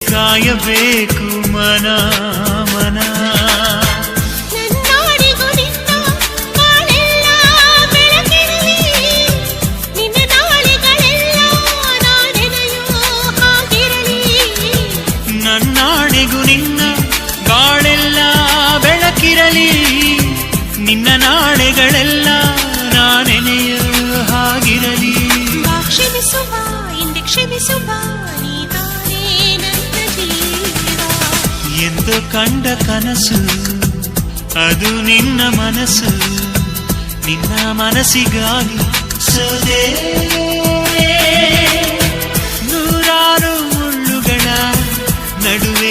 ಕಾಯಬೇಕು ಮನ ಮನ ನನ್ನಾಡಿಗೂ ನಿನ್ನ ಬಾಳೆಲ್ಲ ಬೆಳಕಿರಲಿ, ನಿನ್ನ ನಾಳೆಗಳೆಲ್ಲ ನಾನೆನೆಯೋ ಹಾಗಿರಲಿ. ನನ್ನಾಡಿಗೂ ನಿನ್ನ ಬಾಳೆಲ್ಲ ಬೆಳಕಿರಲಿ, ನಿನ್ನ ನಾಳೆಗಳೆಲ್ಲ ನಾನೆನೆಯೋ ಹಾಗಿರಲಿ. ಕ್ಷಮಿಸುವ ಹಿಂದೆ ಕ್ಷಮಿಸುವ ನೀತಾನೇ ನನ್ನ ಜೀವ. ಎಂದು ಕಂಡ ಕನಸು ಅದು ನಿನ್ನ ಮನಸ್ಸು, ನಿನ್ನ ಮನಸ್ಸಿಗಾಗಿ ಸೋದೆ. ನೂರಾರು ಮುಳ್ಳುಗಳ ನಡುವೆ